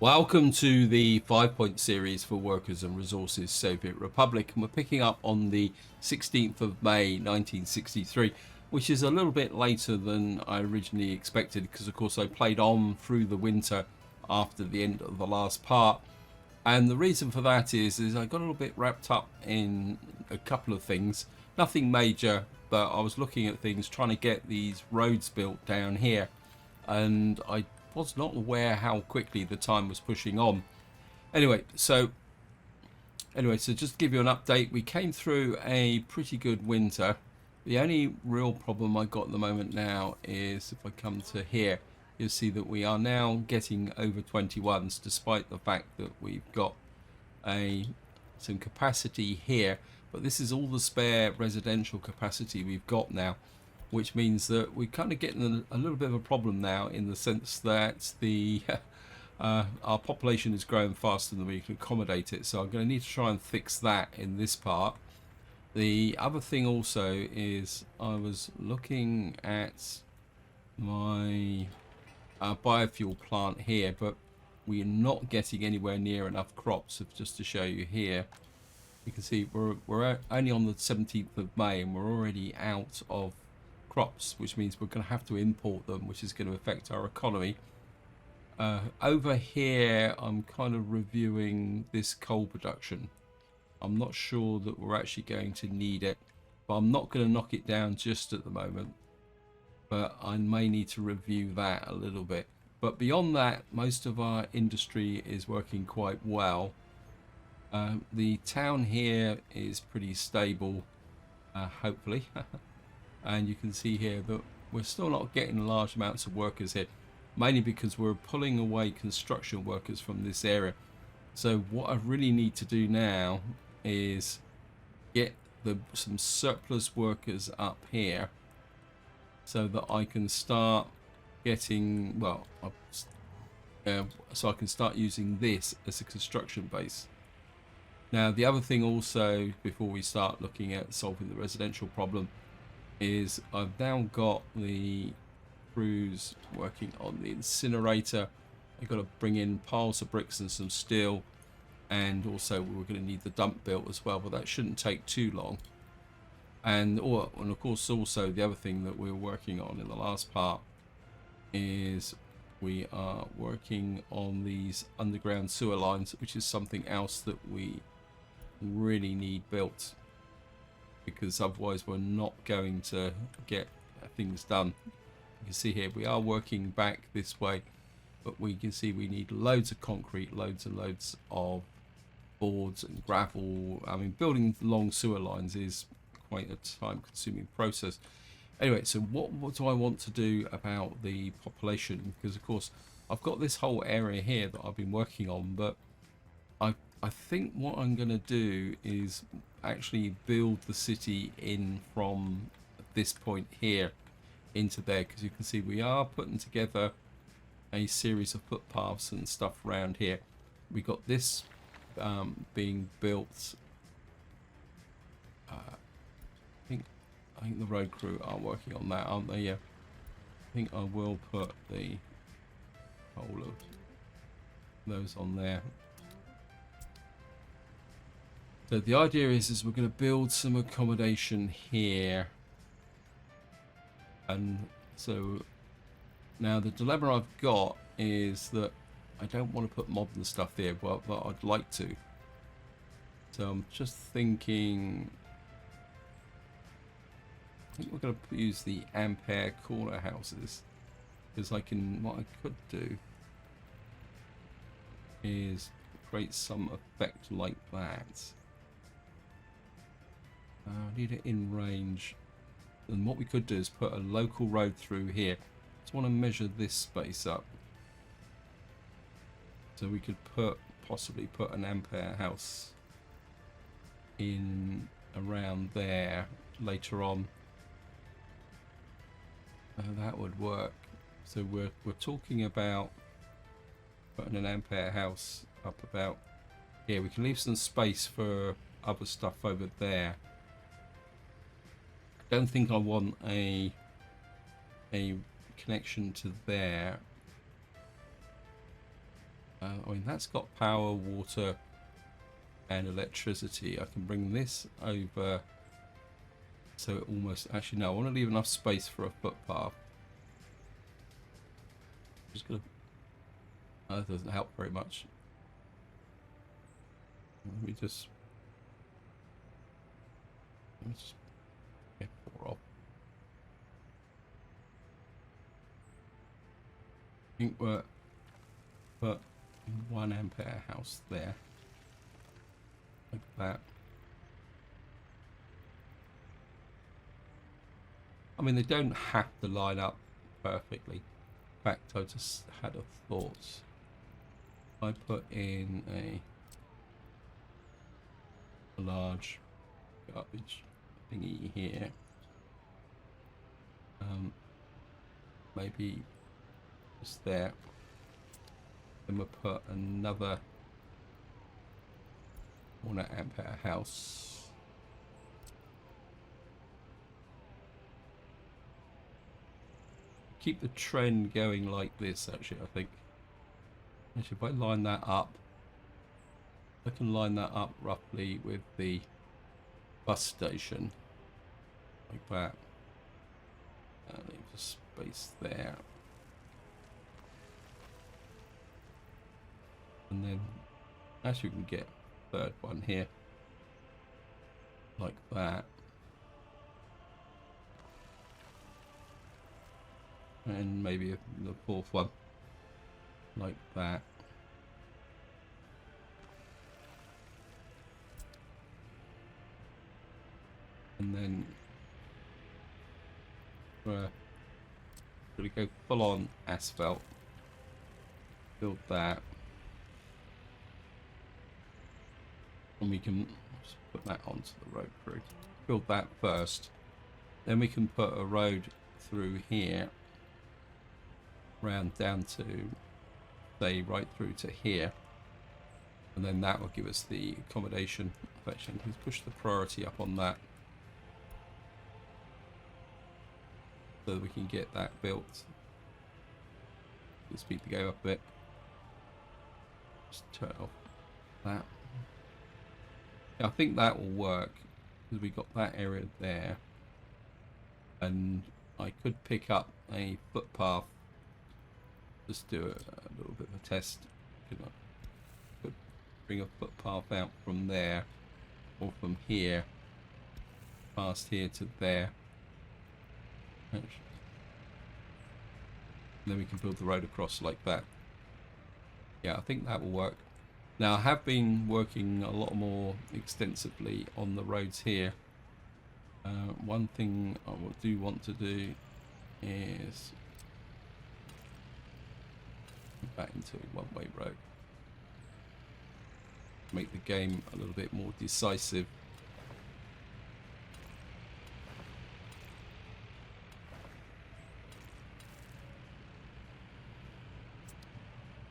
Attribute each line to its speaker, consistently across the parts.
Speaker 1: Welcome to the 5-point series for Workers and Resources Soviet Republic, and we're picking up on the 16th of May 1963, which is a little bit later than I originally expected because of course I played on through the winter after the end of the last part. And the reason for that is I got a little bit wrapped up in a couple of things, nothing major, but I was looking at things trying to get these roads built down here, and I was not aware how quickly the time was pushing on. Anyway, so just to give you an update, we came through a pretty good winter. The only real problem I got at the moment now is if I come to here, you'll see that we are now getting over 21s, despite the fact that we've got some capacity here, but this is all the spare residential capacity we've got now, which means that we're kind of getting a little bit of a problem now, in the sense that the our population is growing faster than we can accommodate it. So I'm going to need to try and fix that in this part. The other thing also is I was looking at my biofuel plant here, but we're not getting anywhere near enough crops. Just to show you here, you can see we're only on the 17th of May and we're already out of crops, which means we're going to have to import them, which is going to affect our economy. Over here I'm kind of reviewing this coal production. I'm not sure that we're actually going to need it, but I'm not going to knock it down just at the moment, but I may need to review that a little bit. But beyond that, most of our industry is working quite well. The town here is pretty stable, hopefully. And you can see here that we're still not getting large amounts of workers here, mainly because we're pulling away construction workers from this area. So what I really need to do now is get some surplus workers up here so that I can start getting, well, so I can start using this as a construction base. Now, the other thing also, before we start looking at solving the residential problem, is I've now got the crews working on the incinerator. I've got to bring in piles of bricks and some steel, and also we're going to need the dump built as well, but that shouldn't take too long. And of course also the other thing that we're working on in the last part is we are working on these underground sewer lines, which is something else that we really need built, because otherwise we're not going to get things done. You can see here we are working back this way, but we can see we need loads of concrete, loads and loads of boards and gravel. I mean, building long sewer lines is quite a time-consuming process. Anyway, so what do I want to do about the population? Because of course I've got this whole area here that I've been working on, but I think what I'm going to do is actually build the city in from this point here into there, because you can see we are putting together a series of footpaths and stuff around here. We got this being built. I think the road crew are working on that, aren't they? Yeah. I think I will put the whole of those on there. So the idea is we're going to build some accommodation here. And so now the dilemma I've got is that I don't want to put modern stuff there, but I'd like to. So I'm just thinking, I think we're going to use the Ampere corner houses, because what I could do is create some effect like that. I need it in range, and what we could do is put a local road through here. Just want to measure this space up, so we could possibly put an Ampere house in around there later on. That would work. So we're talking about putting an Ampere house up about here. We can leave some space for other stuff over there. Don't think I want a connection to there. I mean, that's got power, water, and electricity. I can bring this over so it almost... Actually, no, I want to leave enough space for a footpath. Just gonna... Oh, that doesn't help very much. Let me just get 4 off. I think we're put 1 ampere house there, like that. I mean, they don't have to line up perfectly. In fact, I just had a thought. I put in a large garbage thingy here. Maybe just there. Then we'll put another 1 ampere house. Keep the trend going like this, actually, I think. Actually, if I line that up, I can line that up roughly with the bus station, like that. Leave the space there. And then, actually, we can get a 3rd one here, like that. And maybe the 4th one, like that. And then we're going to go full on asphalt, build that, and we can just put that onto the road crew. Build that first, then we can put a road through here, round down to, say, right through to here, and then that will give us the accommodation. Actually, let's push the priority up on that, so that we can get that built. Let's speed the game up a bit. Just turn off that. Yeah, I think that will work, because we got that area there, and I could pick up a footpath. Just do a little bit of a test. Could bring a footpath out from there, or from here, past here to there. And then we can build the road across like that. Yeah, I think that will work. Now, I have been working a lot more extensively on the roads here. One thing I do want to do is back into a one-way road. Make the game a little bit more decisive.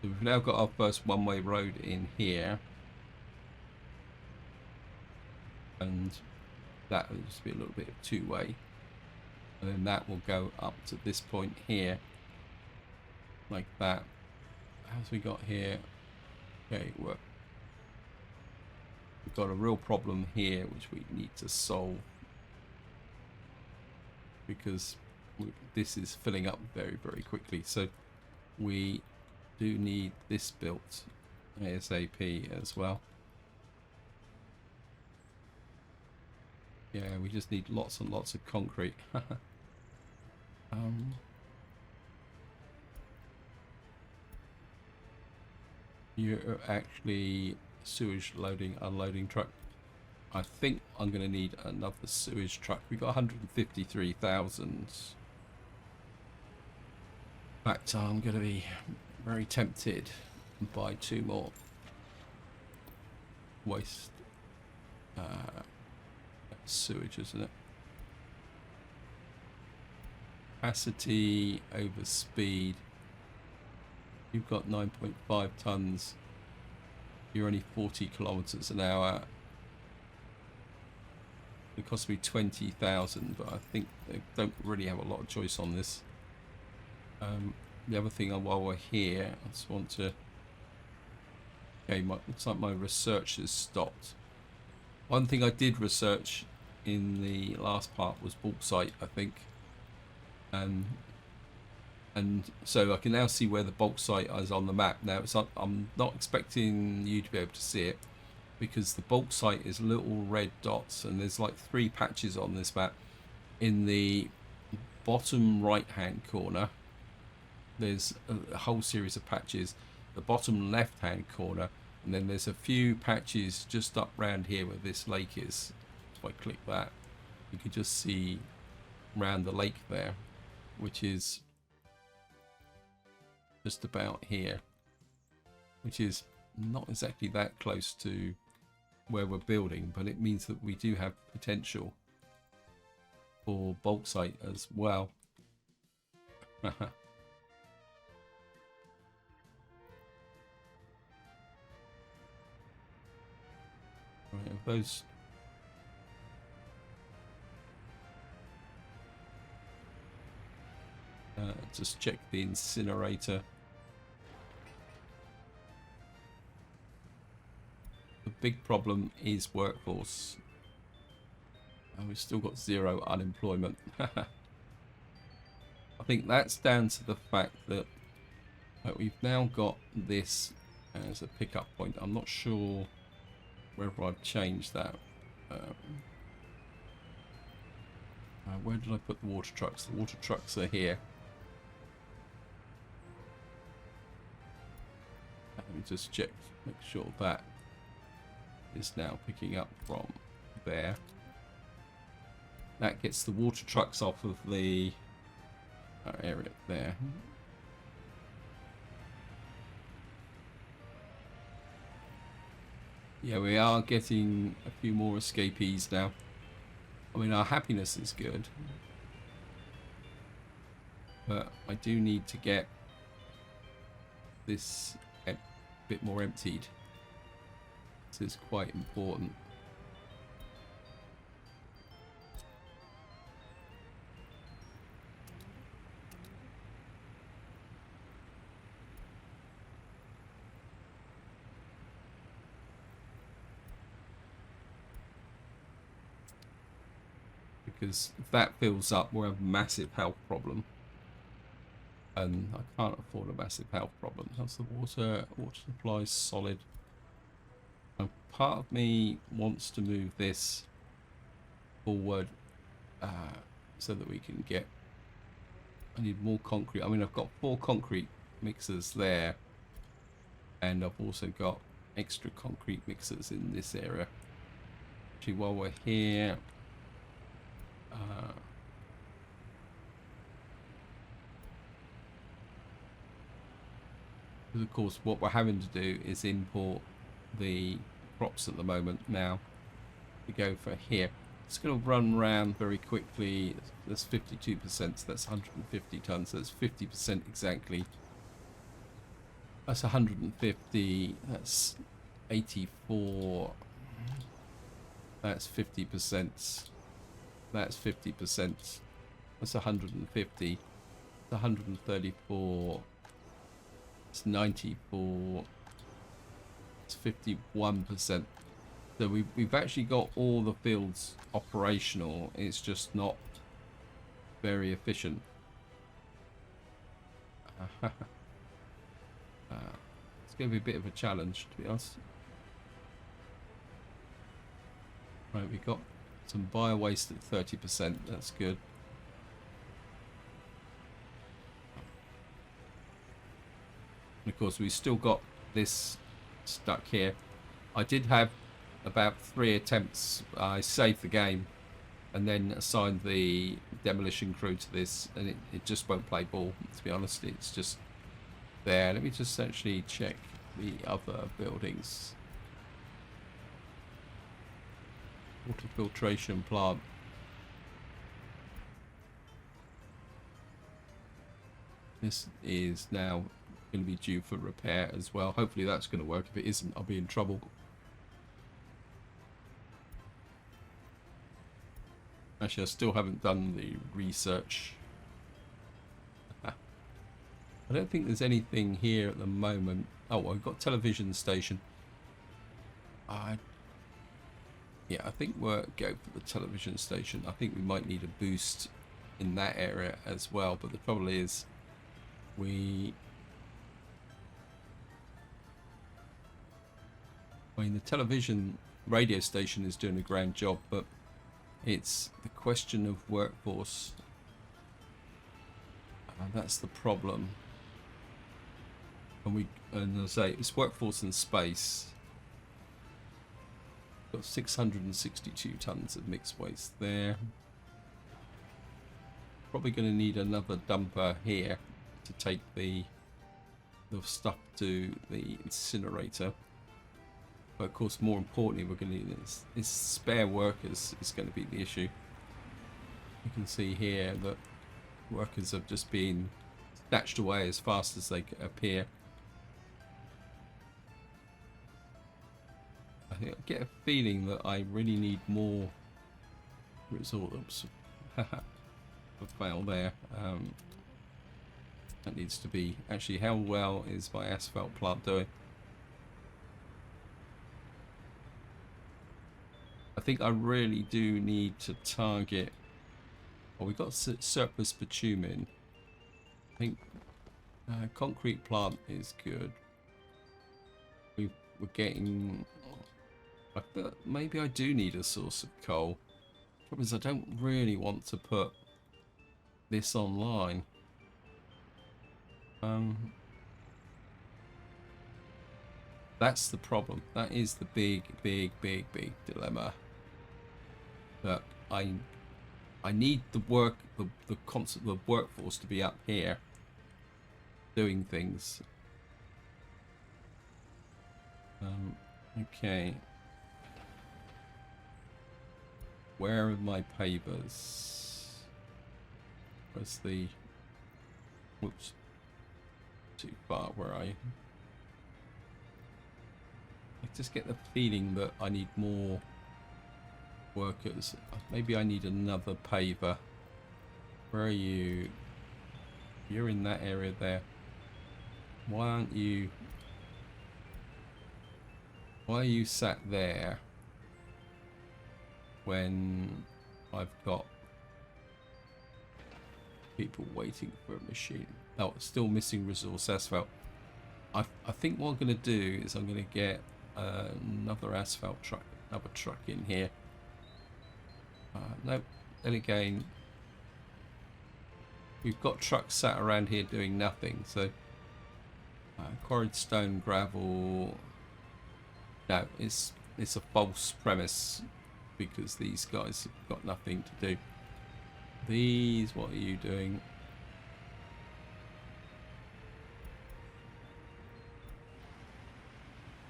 Speaker 1: So we've now got our first one-way road in here, and that will just be a little bit of two-way, and then that will go up to this point here, like that. As we got here, okay, we've got a real problem here which we need to solve, because this is filling up very, very quickly. So we do need this built ASAP as well. Yeah, we just need lots and lots of concrete. You're actually sewage loading, unloading truck. I think I'm going to need another sewage truck. We've got 153,000. In fact, I'm going to be very tempted to buy 2 more. Waste sewage, isn't it? Capacity over speed. You've got 9.5 tons. You're only 40 kilometers an hour. It cost me 20,000, but I think they don't really have a lot of choice on this. The other thing, while we're here, I just want to Okay, looks like my research has stopped. One thing I did research in the last part was bauxite, I think. And so I can now see where the bauxite is on the map. Now I'm not expecting you to be able to see it because the bauxite is little red dots, and there's like 3 patches on this map. In the bottom right hand corner there's a whole series of patches, the bottom left hand corner, and then there's a few patches just up round here where this lake is. If I click that, you can just see round the lake there, which is just about here, which is not exactly that close to where we're building, but it means that we do have potential for bauxite as well. Right, those just check the incinerator. The big problem is workforce, and we've still got 0 unemployment. I think that's down to the fact that we've now got this as a pickup point. I'm not sure whether I've changed that. Where did I put the water trucks? The water trucks are here. Let me just check, make sure that is now picking up from there. That gets the water trucks off of the area there. Yeah, we are getting a few more escapees now. I mean, our happiness is good, but I do need to get this a bit more emptied. This is quite important. Because if that fills up, we'll have a massive health problem. And I can't afford a massive health problem. How's the water supply solid? And part of me wants to move this forward so that we can get... I need more concrete. I mean, I've got 4 concrete mixers there. And I've also got extra concrete mixers in this area. Actually, while we're here... because of course what we're having to do is import the crops at the moment. Now we go for here, it's going to run around very quickly. That's 52%, so that's 150 tons, so that's 50% exactly. That's 150, that's 84, that's 50%, that's 50%, that's 150, it's 134, it's 94, it's 51%. So we've actually got all the fields operational, it's just not very efficient. It's going to be a bit of a challenge, to be honest. Right, we got some bio waste at 30%, that's good. And of course we've still got this stuck here. I did have about 3 attempts. I saved the game and then assigned the demolition crew to this, and it just won't play ball, to be honest. It's just there. Let me just actually check the other buildings. Water filtration plant. This is now going to be due for repair as well. Hopefully that's going to work. If it isn't, I'll be in trouble. Actually, I still haven't done the research. I don't think there's anything here at the moment. Oh, I've got television station. I Yeah, I think we'll go for the television station. I think we might need a boost in that area as well. But the trouble is, we... I mean, the television radio station is doing a grand job, but it's the question of workforce. And that's the problem. And as I say, it's workforce and space. Got 662 tons of mixed waste there. Probably going to need another dumper here to take the stuff to the incinerator. But of course, more importantly, we're going to need is spare workers is going to be the issue. You can see here that workers have just been snatched away as fast as they appear. I get a feeling that I really need more resources. A fail there. That needs to be actually, how well is my asphalt plant doing? I think I really do need to target. Well, we got surplus bitumen. I think concrete plant is good. We're getting. I thought maybe I do need a source of coal. The problem is I don't really want to put this online. That's the problem. That is the big dilemma. That I need the workforce to be up here doing things. Okay. Where are my pavers? Where's the... Whoops. Too far, where are you? I just get the feeling that I need more workers. Maybe I need another paver. Where are you? You're in that area there. Why aren't you... Why are you sat there when I've got people waiting for a machine? Oh, still missing resource asphalt. I think what I'm going to do is I'm going to get another asphalt truck, another truck in here. Nope. Then again, we've got trucks sat around here doing nothing. So quarried stone, gravel. No, it's a false premise because these guys have got nothing to do. These, what are you doing?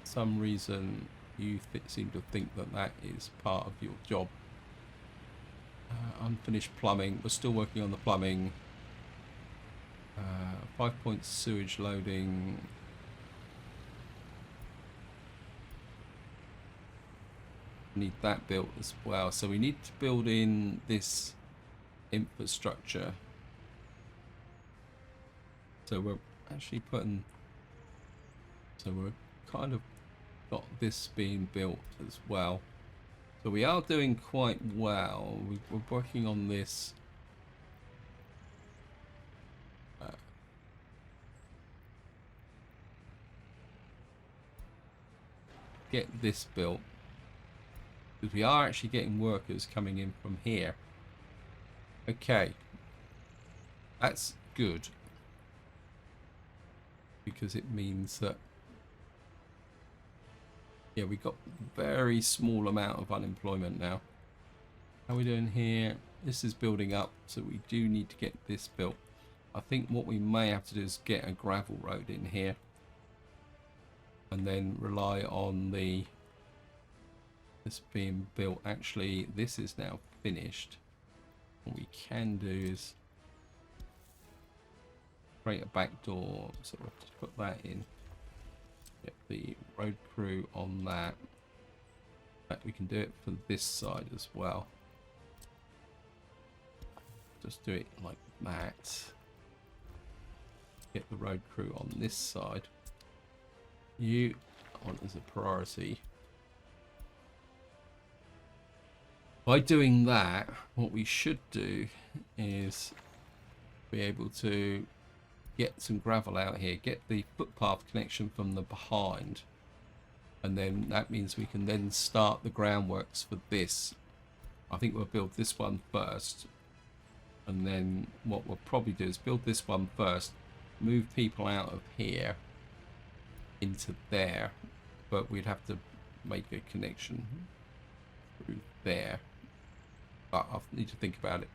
Speaker 1: For some reason you seem to think that that is part of your job. Unfinished plumbing. We're still working on the plumbing. 5-point sewage loading. Need that built as well. So we need to build in this infrastructure. So we're actually putting... So we're kind of got this being built as well. So we are doing quite well. We're working on this. Get this built. Because we are actually getting workers coming in from here. Okay. That's good. Because it means that... Yeah, we got a very small amount of unemployment now. How are we doing here? This is building up, so we do need to get this built. I think what we may have to do is get a gravel road in here. And then rely on the... This being built. Actually, this is now finished. What we can do is create a back door, so we'll have to put that in. Get the road crew on that. In fact, we can do it for this side as well. Just do it like that. Get the road crew on this side. You on as a priority. By doing that, what we should do is be able to get some gravel out here, get the footpath connection from the behind, and then that means we can then start the groundworks for this. I think we'll build this one first, and then what we'll probably do is build this one first, move people out of here into there, but we'd have to make a connection through there. But I need to think about it.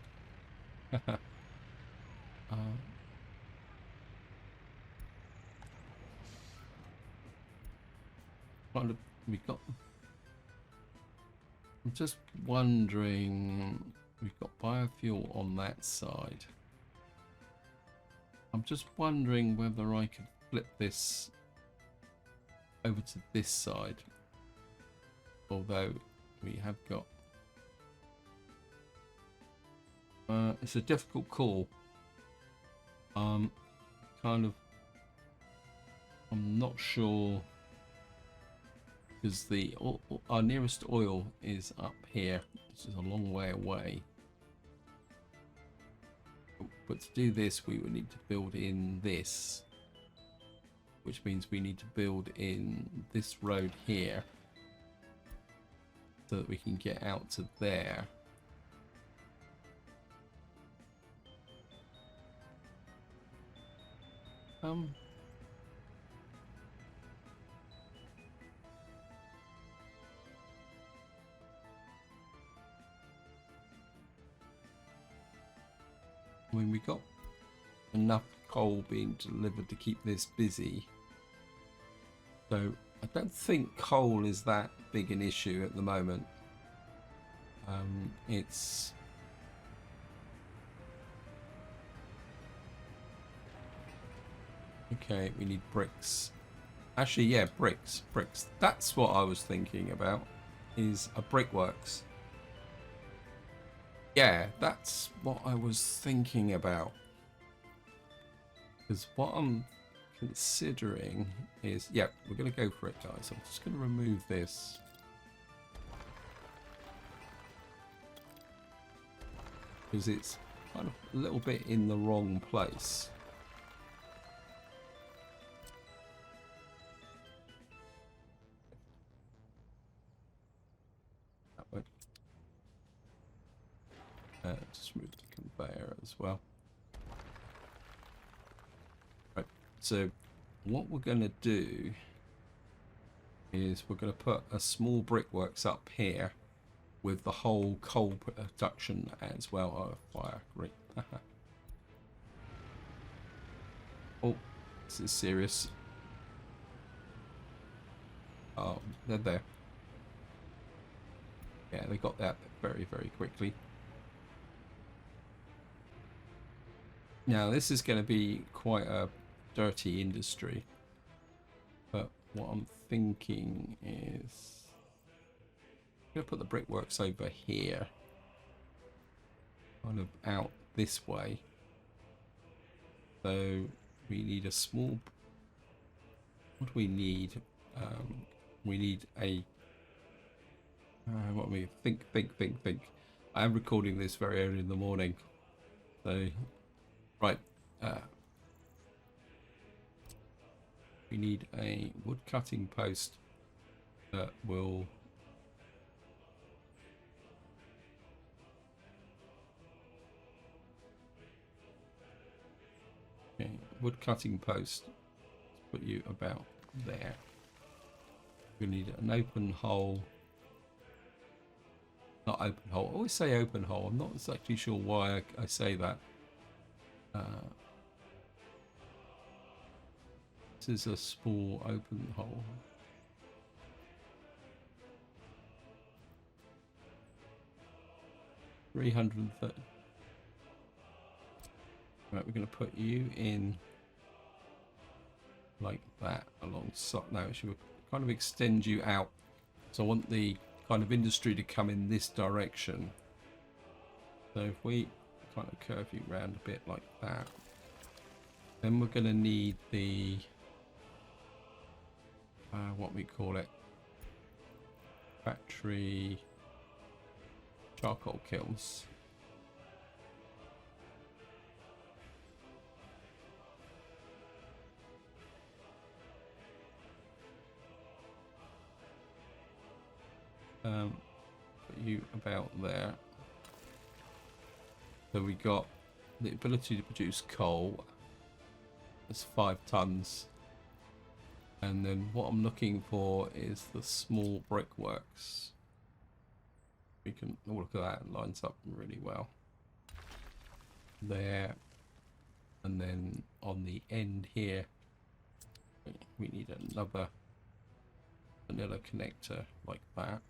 Speaker 1: Kind of, we got. I'm just wondering. We've got biofuel on that side. I'm just wondering whether I could flip this over to this side. Although we have got. It's a difficult call. Kind of. I'm not sure. Because our nearest oil is up here, which is a long way away. But to do this, we would need to build in this, which means we need to build in this road here, so that we can get out to there. I mean, we got enough coal being delivered to keep this busy. So I don't think coal is that big an issue at the moment. It's okay. We need bricks. Actually, yeah, bricks. That's what I was thinking about. Is a brickworks. Yeah, that's what I was thinking about. Because what I'm considering is, yeah, we're going to go for it, guys. I'm just going to remove this. Because it's kind of a little bit in the wrong place. That way. Just move the conveyor as well. Right, so what we're going to do is we're going to put a small brickworks up here with the whole coal production as well. Oh, fire, great. Oh, this is serious. Oh, they're there. Yeah, they got that very, very quickly. Now, this is going to be quite a dirty industry, but what I'm thinking is I'm going to put the brickworks over here, kind of out this way. So we need a small. What do we need? We need a. What we think. I am recording this very early in the morning, so. Right, we need a wood cutting post that will wood cutting post. Let's put you about there. We need an open hole. Not open hole. I always say open hole. I'm not exactly sure why I say that. This is a small open hole. $330. Right, we're going to put you in like that alongside. No, it should kind of extend you out. So I want the kind of industry to come in this direction. So if we kind of curve you around a bit like that, then we're going to need the what we call it, factory charcoal kilns. Put you about there. So we got the ability to produce coal. That's 5 tons. And then what I'm looking for is the small brickworks. We can look at that, it lines up really well. There. And then on the end here, we need another vanilla connector like that.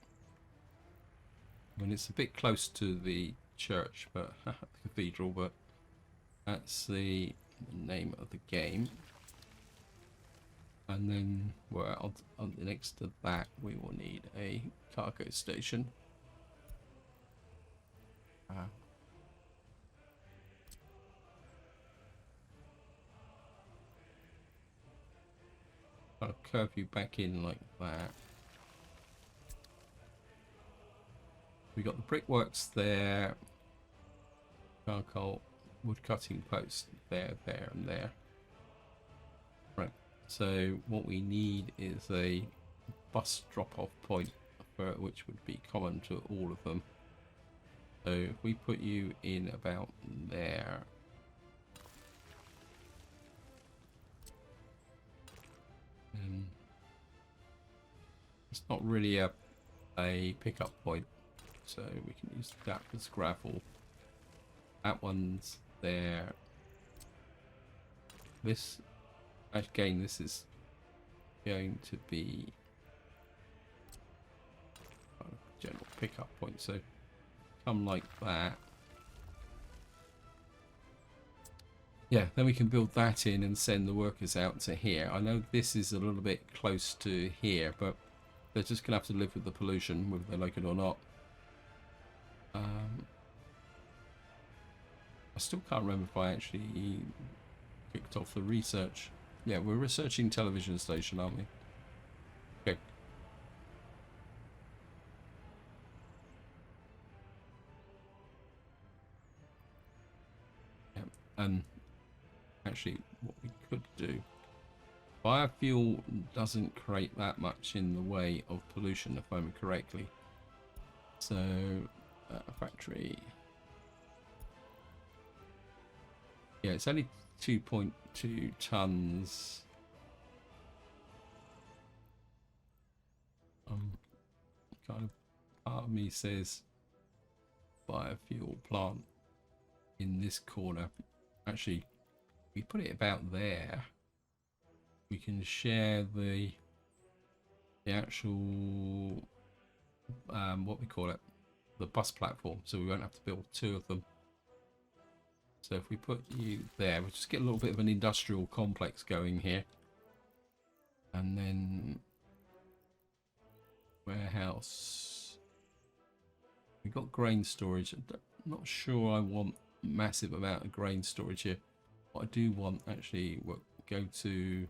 Speaker 1: I mean, it's a bit close to the church, but the cathedral, but that's the name of the game. And then next to that, we will need a cargo station. I'll curve you back in like that. We got the brickworks there, charcoal, wood cutting post there, there, and there. Right. So what we need is a bus drop-off point, which would be common to all of them. So if we put you in about there. It's not really a pickup point, so we can use that as gravel. That one's there. This, again, this is going to be a general pickup point, so come like that. Yeah, then we can build that in and send the workers out to here. I know this is a little bit close to here, but they're just going to have to live with the pollution, whether they like it or not. I still can't remember if I actually kicked off the research. Yeah, we're researching television station, aren't we? Okay. Yeah, and actually what we could do, biofuel doesn't create that much in the way of pollution, if I remember correctly. So factory, yeah, it's only 2.2 tons. Kind of part of me says biofuel plant in this corner. Actually, we put it about there. We can share the actual what we call it, the bus platform, so we won't have to build 2 of them. So if we put you there, we'll just get a little bit of an industrial complex going here. And then warehouse. We've got grain storage. I'm not sure I want massive amount of grain storage here. What I do want, actually, we'll go to...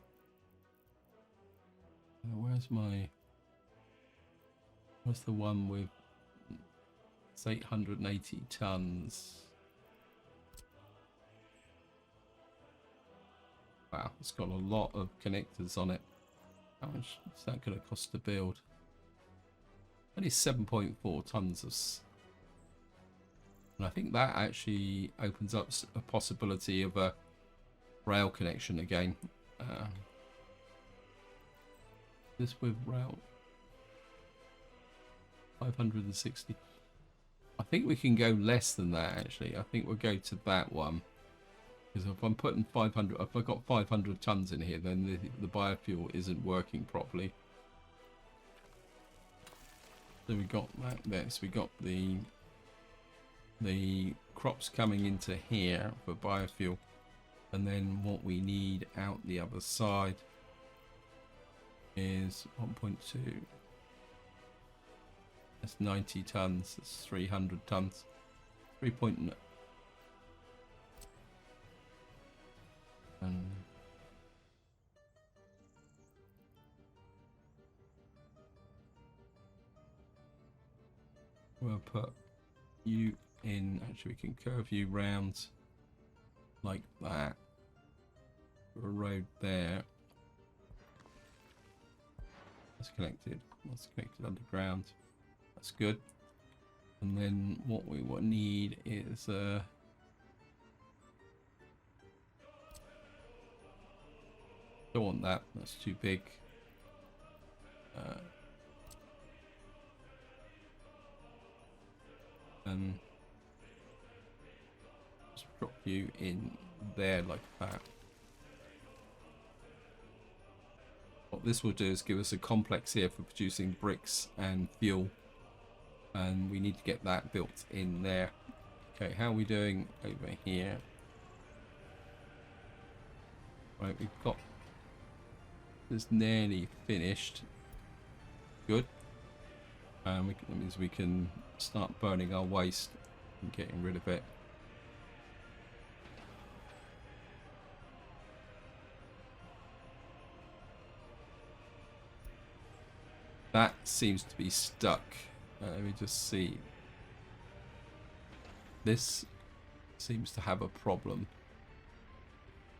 Speaker 1: where's the one with... it's 880 tons. Wow, it's got a lot of connectors on it. How much is that going to cost to build? Only 7.4 tons of... and I think that actually opens up a possibility of a rail connection again. This with rail... 560. I think we can go less than that, actually. I think we'll go to that one. Because if I'm putting 500, if I've got 500 tons in here, then the biofuel isn't working properly. So we got that there. So we got the crops coming into here for biofuel, and then what we need out the other side is 1.2. That's 90 tons. That's 300 tons. 3.9. And we'll put you in. Actually, we can curve you round like that. A road there. That's connected. That's connected underground. That's good. And then what we will need is don't want that. That's too big. And just drop you in there like that. What this will do is give us a complex here for producing bricks and fuel, and we need to get that built in there. Okay, how are we doing over here? Right, we've got this nearly finished. Good. And that means we can start burning our waste and getting rid of it. That seems to be stuck. Let me just see. This seems to have a problem.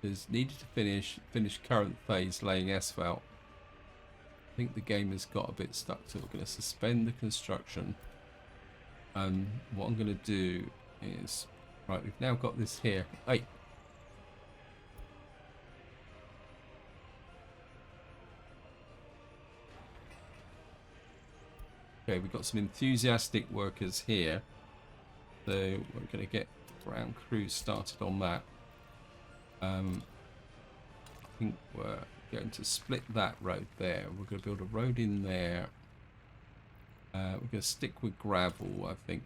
Speaker 1: Is needed to finish current phase laying asphalt. I think the game has got a bit stuck, so we're going to suspend the construction. And what I'm going to do is, right, we've now got this here. Hey. Okay, we've got some enthusiastic workers here. So we're going to get ground crews started on that. I think we're going to split that road there. We're going to build a road in there. We're going to stick with gravel, I think.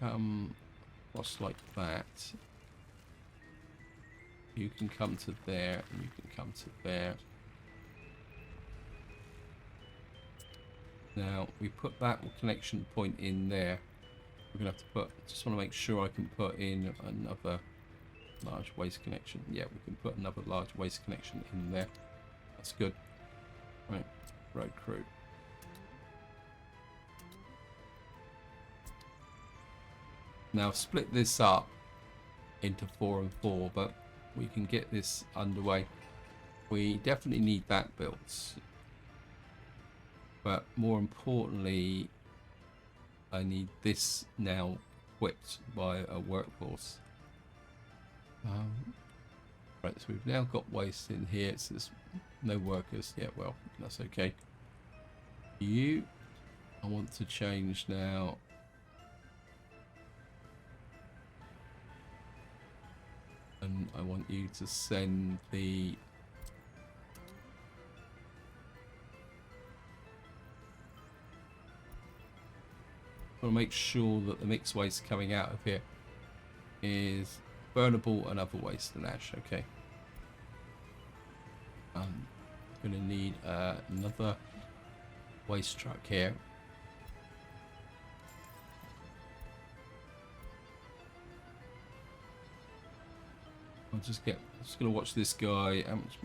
Speaker 1: Come across like that. You can come to there, and you can come to there. Now, we put that connection point in there. We're going to have to put, just want to make sure I can put in another large waste connection. Yeah, we can put another large waste connection in there. That's good. Right, road crew. Now, I've split this up into 4 and 4, but we can get this underway. We definitely need that built. But more importantly, I need this now equipped by a workforce. Right, so we've now got waste in here. It says no workers. Yeah, well, that's okay. You, I want to change now. And I want you to send the I want to make sure that the mixed waste coming out of here is burnable and other waste and ash. Okay. I'm going to need another waste truck here. I'm just going to watch this guy. How much?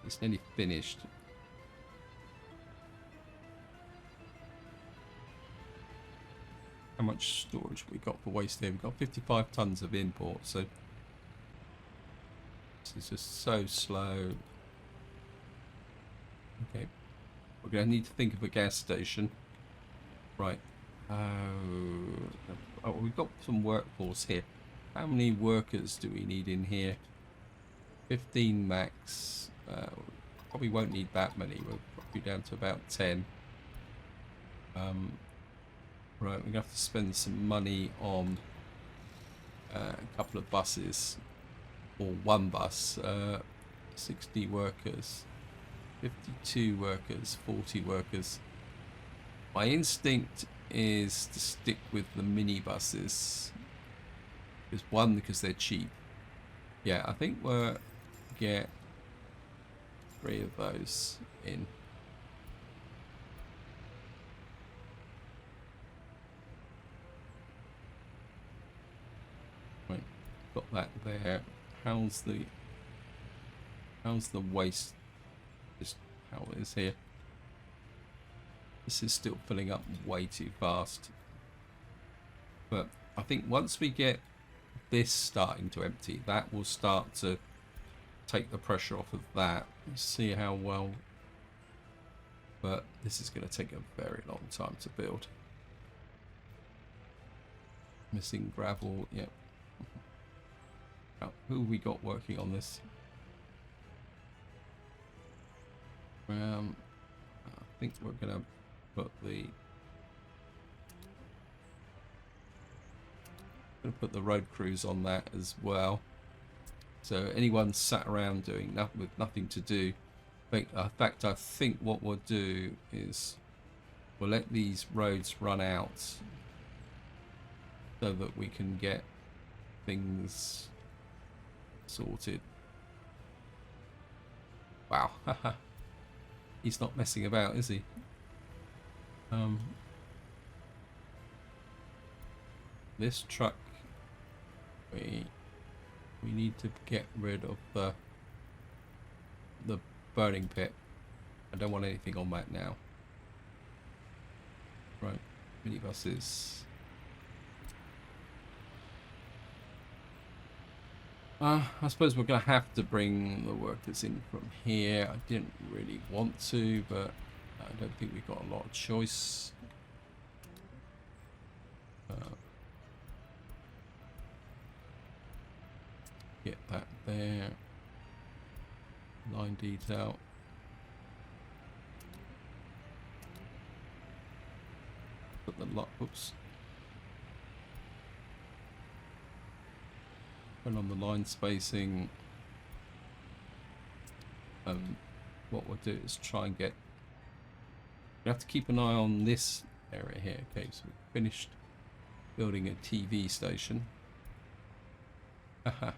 Speaker 1: It's nearly finished. How much storage we got for waste here? We've got 55 tons of import, so this is just so slow. Okay, we're going to need to think of a gas station. Right. Oh, we've got some workforce here. How many workers do we need in here? 15 max. Probably won't need that many. We'll probably down to about 10. Right, we're going to have to spend some money on a couple of buses, or one bus. 60 workers, 52 workers, 40 workers. My instinct is to stick with the minibuses. Because they're cheap. Yeah, I think we'll get 3 of those in. Right, got that there. How's the waste? Just how it is here. This is still filling up way too fast. But I think once we get this starting to empty, that will start to take the pressure off of that. Let's see how well. But this is going to take a very long time to build. Missing gravel, yep. Now, who we got working on this? I think we're going to put the road crews on that as well. So anyone sat around doing with nothing to do. In fact, I think what we'll do is we'll let these roads run out so that we can get things sorted. Wow. He's not messing about, is he? This truck, we need to get rid of the burning pit. I don't want anything on that now. Right, minibuses. I suppose we're going to have to bring the workers in from here. I didn't really want to, but I don't think we've got a lot of choice. Get that there. Line detail. Put the lot. Oops. On the line spacing, what we'll do is try and get. We have to keep an eye on this area here. Okay, so we finished building a TV station. Haha.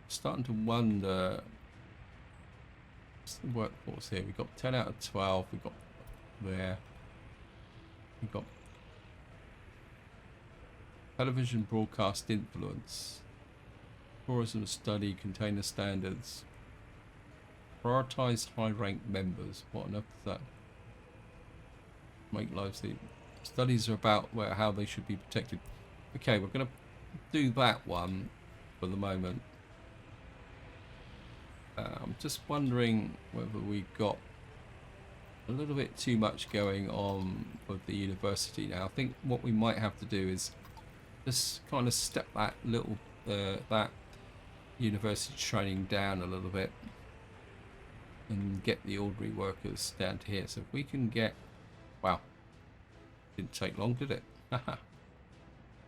Speaker 1: Starting to wonder. What's the workforce here? We've got 10 out of 12. We've got there. We've got television broadcast influence, tourism study, container standards, prioritize high-ranked members. What on earth is that? Make lives easy. Studies are about how they should be protected. Okay, we're going to do that one for the moment. I'm just wondering whether we got a little bit too much going on with the university now. I think what we might have to do is just kind of step that little that university training down a little bit and get the ordinary workers down to here. So if we can get, wow, didn't take long, did it?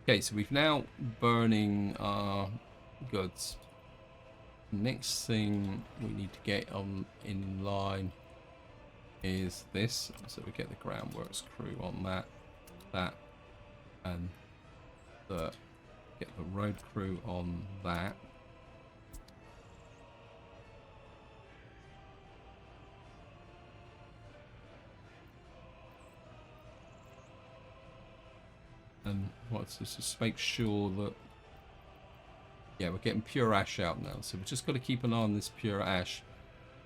Speaker 1: Okay, so we've now burning our goods. Next thing we need to get on in line is this. So we get the groundworks crew on that, and get the road crew on that. And what's this? Just make sure that, yeah, we're getting pure ash out now. So we've just got to keep an eye on this pure ash.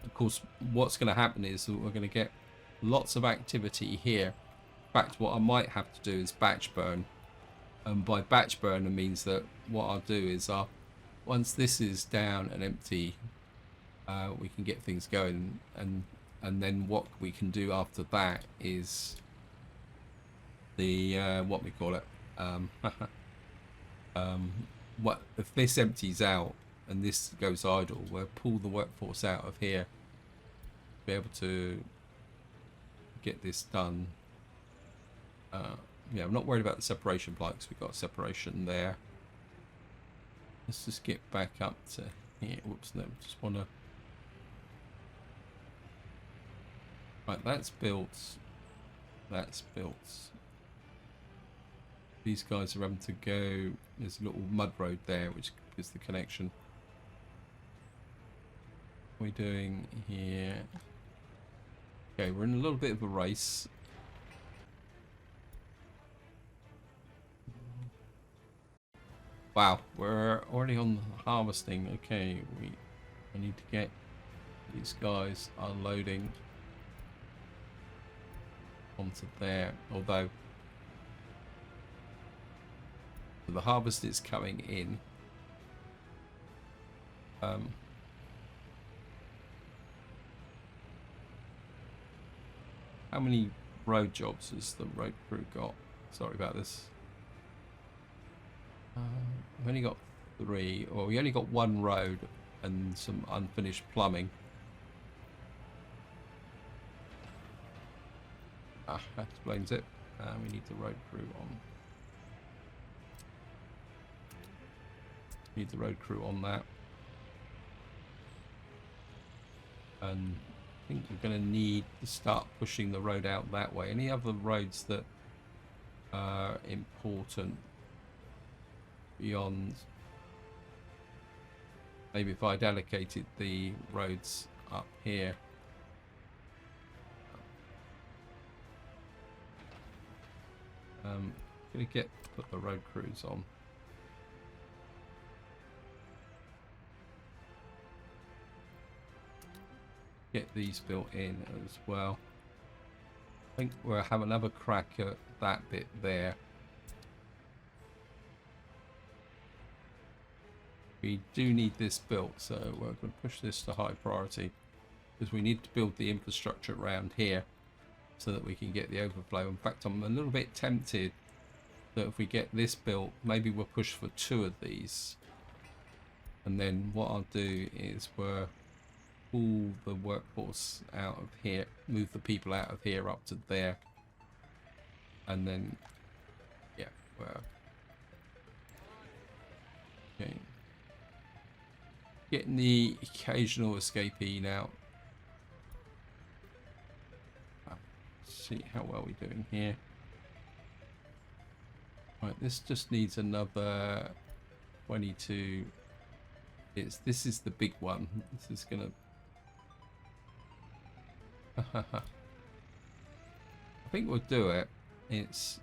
Speaker 1: Of course, what's going to happen is that we're going to get lots of activity here. In fact, what I might have to do is batch burn. And by batch burn, it means that what I'll do is once this is down and empty, we can get things going, and then what we can do after that is the what we call it. What if this empties out and this goes idle? We'll pull the workforce out of here, be able to get this done. Yeah, I'm not worried about the separation plant because we've got separation there. Let's just get back up to here. Whoops, no, just want to. Right, that's built. That's built. These guys are having to go. There's a little mud road there, which is the connection. What are we doing here? Okay, we're in a little bit of a race. Wow, we're already on harvesting. Okay, I need to get these guys unloading. onto there. Although the harvest is coming in. How many road jobs has the road crew got? Sorry about this. We've only got 3, or we only got 1 road and some unfinished plumbing. Ah, that explains it. We need the road crew on. Need the road crew on that. And I think we're going to need to start pushing the road out that way. Any other roads that are important beyond? Maybe if I'd allocated the roads up here. Gonna put the road crews on. Get these built in as well. I think we'll have another crack at that bit there. We do need this built, so we're going to push this to high priority because we need to build the infrastructure around here so that we can get the overflow. In fact, I'm a little bit tempted that if we get this built, maybe we'll push for 2 of these. And then what I'll do is we'll pull the workforce out of here, move the people out of here up to there. And then, yeah, well, okay. Getting the occasional escapee now. See how well we're doing here. Right, this just needs another 22. This is the big one. This is gonna. I think we'll do it. It's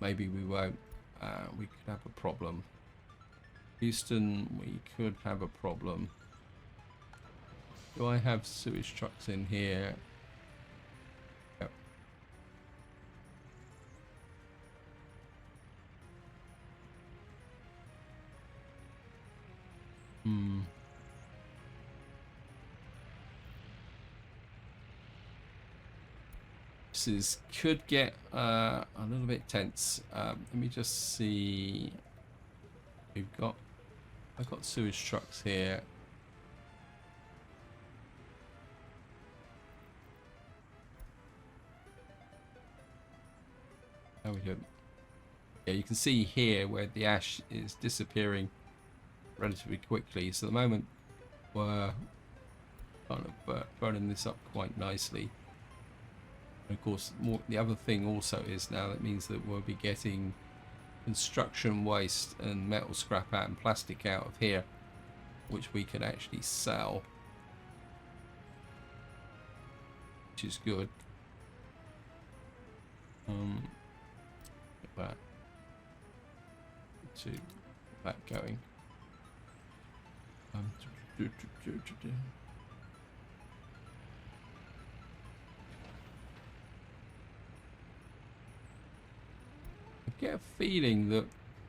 Speaker 1: maybe we won't. We could have a problem. Houston, we could have a problem. Do I have sewage trucks in here? Yep. This could get a little bit tense. Let me just see. I've got sewage trucks here. How we doing? Yeah, you can see here where the ash is disappearing relatively quickly. So at the moment we're kind of burning this up quite nicely. And of course, the other thing also is now that means that we'll be getting construction waste and metal scrap out and plastic out of here, which we can actually sell, which is good. Get that to that going. I get a feeling that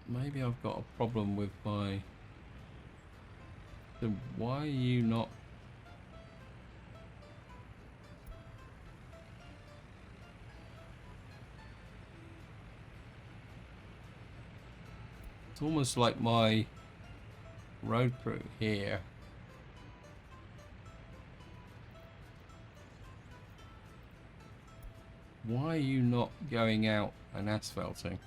Speaker 1: maybe I've got a problem with my. So why are you not? It's almost like my road crew here. Why are you not going out and asphalting?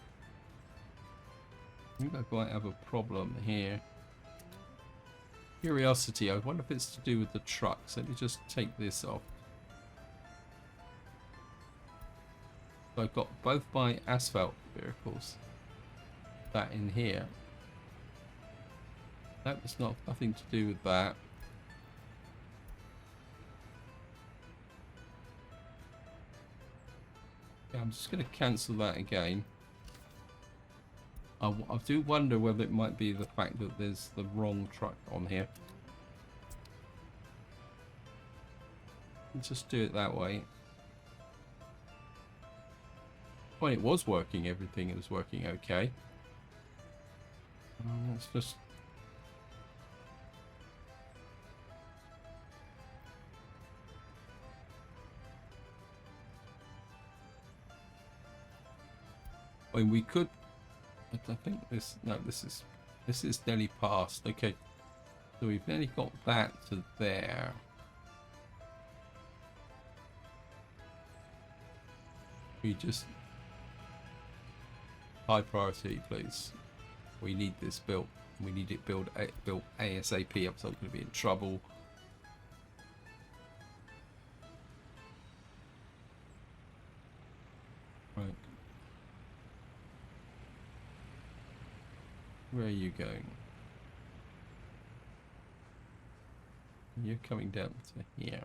Speaker 1: I think I might have a problem here. Curiosity, I wonder if it's to do with the trucks. Let me just take this off. So I've got both my asphalt vehicles. That in here. That was nothing to do with that. Yeah, I'm just going to cancel that again. I do wonder whether it might be the fact that there's the wrong truck on here. Let's just do it that way. When it was working, everything was working okay. Let's just... I mean, we could... I think this... No, this is nearly past. Okay. So we've nearly got that to there. We just... High priority, please. We need this built. We need it built ASAP. I'm going to be in trouble. Right. Where are you going? You're coming down to here.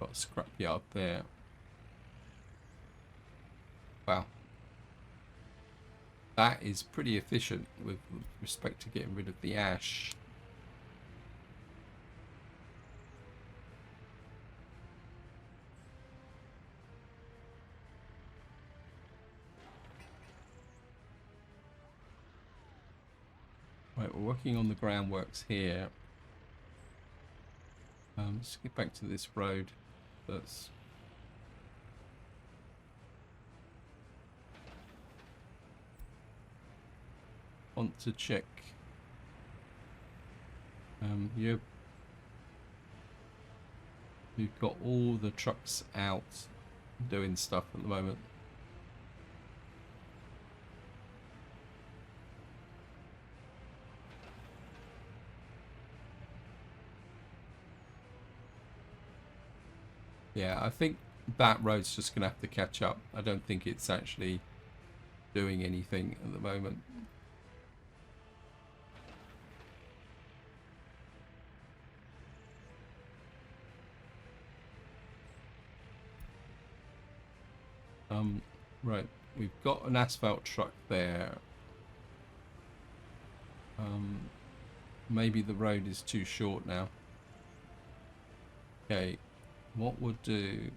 Speaker 1: Got a scrapyard there. Wow. That is pretty efficient with respect to getting rid of the ash. Right, we're working on the groundworks here. Let's get back to this road. That's... Want to check. You've got all the trucks out doing stuff at the moment. Yeah, I think that road's just going to have to catch up. I don't think it's actually doing anything at the moment. Right, we've got an asphalt truck there. Maybe the road is too short now. Okay, what we'll do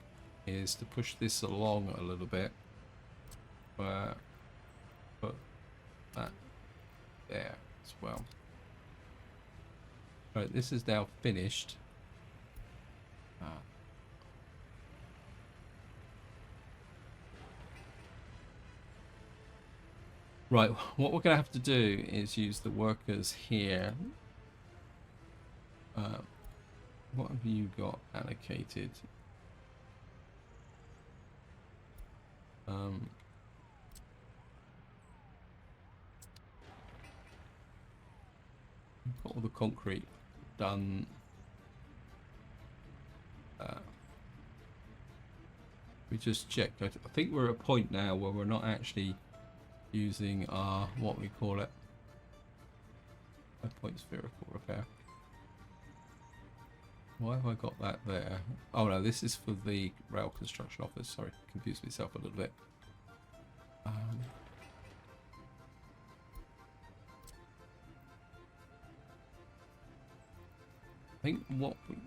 Speaker 1: is to push this along a little bit. Put that there as well. Right, this is now finished. Right, what we're going to have to do is use the workers here. What have you got allocated? Got all the concrete done. We just checked. I think we're at a point now where we're not actually using our, what we call it, 5-point spherical repair. Why have I got that there? Oh no, this is for the rail construction office. Sorry, confused myself a little bit. I think what we...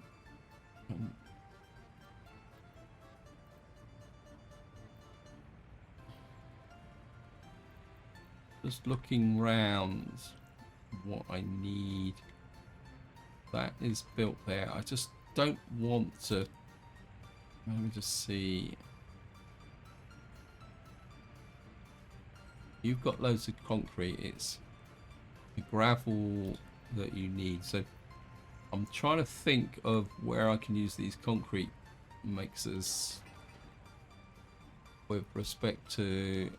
Speaker 1: just looking round what I need. That is built there. I just don't want to... Let me just see. You've got loads of concrete. It's the gravel that you need. So I'm trying to think of where I can use these concrete mixers with respect to...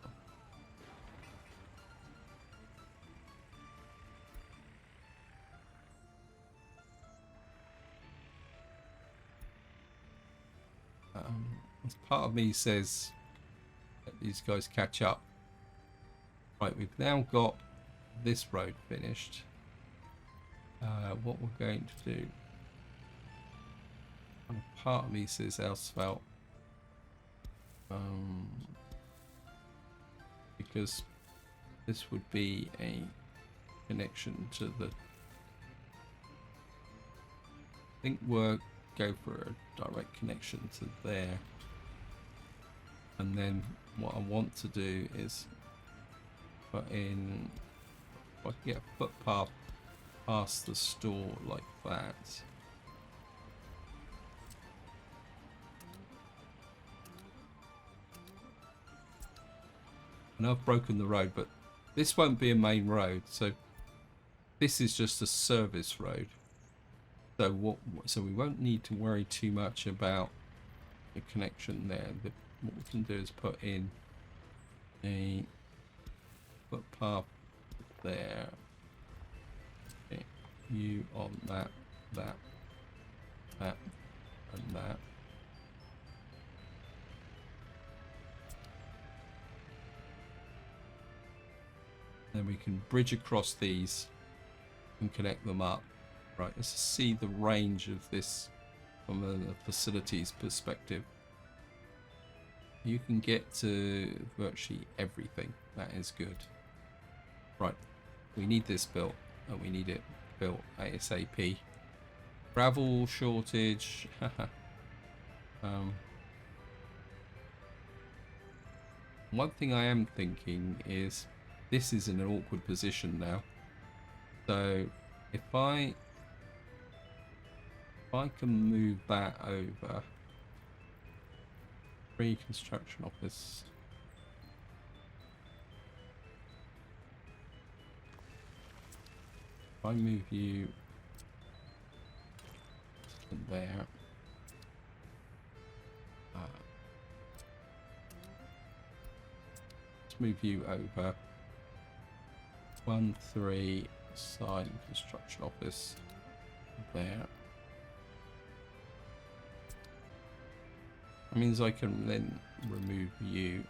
Speaker 1: part of me says that these guys catch up. Right, we've now got this road finished. What we're going to do... part of me says asphalt. Because this would be a connection to the... I think we're go for a direct connection to there. And then what I want to do is put in, if I can get a footpath past the store like that. And I've broken the road, but this won't be a main road, so this is just a service road. So we won't need to worry too much about the connection there. What we can do is put in a footpath there. Okay, you on that, and that. Then we can bridge across these and connect them up. Right, let's see the range of this from a facilities perspective. You can get to virtually everything. That is good. Right, we need this built, and we need it built ASAP. Gravel shortage. One thing I am thinking is this is in an awkward position now. So if I can move that over, pre-construction office. If I move you to there. Let's move you over. 1-3 side construction office there. That means I can then remove you.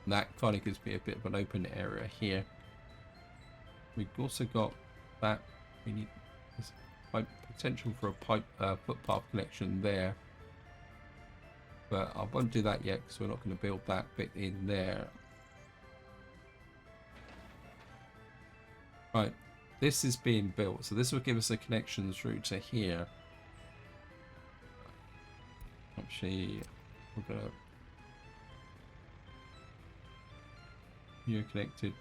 Speaker 1: And that kind of gives me a bit of an open area here. We've also got that we need potential for a footpath connection there. But I won't do that yet because we're not going to build that bit in there. Right, this is being built, so this will give us a connection through to here. Actually, we're gonna. You're connected.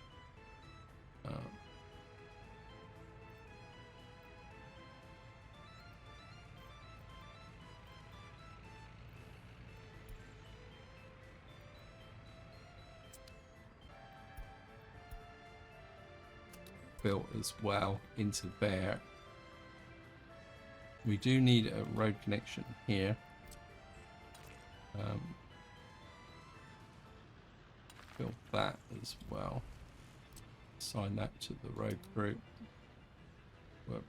Speaker 1: Built as well into there. We do need a road connection here. Build that as well. Assign that to the road group. We'll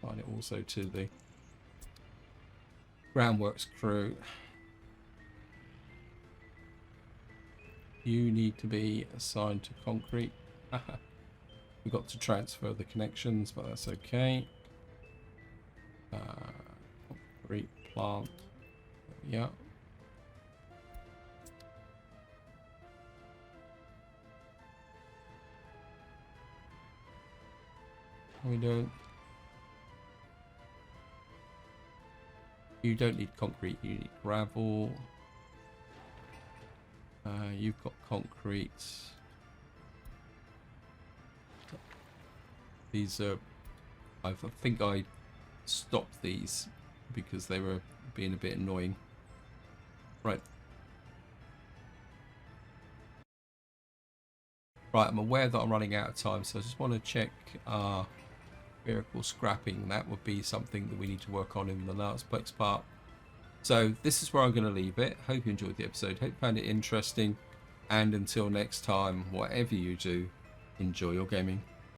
Speaker 1: assign it also to the groundworks crew. You need to be assigned to concrete. We got to transfer the connections, but that's okay. Concrete plant. Yeah. We don't. You don't need concrete. You need gravel. You've got concrete. These are, I think I stopped these because they were being a bit annoying. Right. Right, I'm aware that I'm running out of time, so I just want to check our vehicle scrapping. That would be something that we need to work on in the last Plex part. So this is where I'm going to leave it. Hope you enjoyed the episode. Hope you found it interesting. And until next time, whatever you do, enjoy your gaming.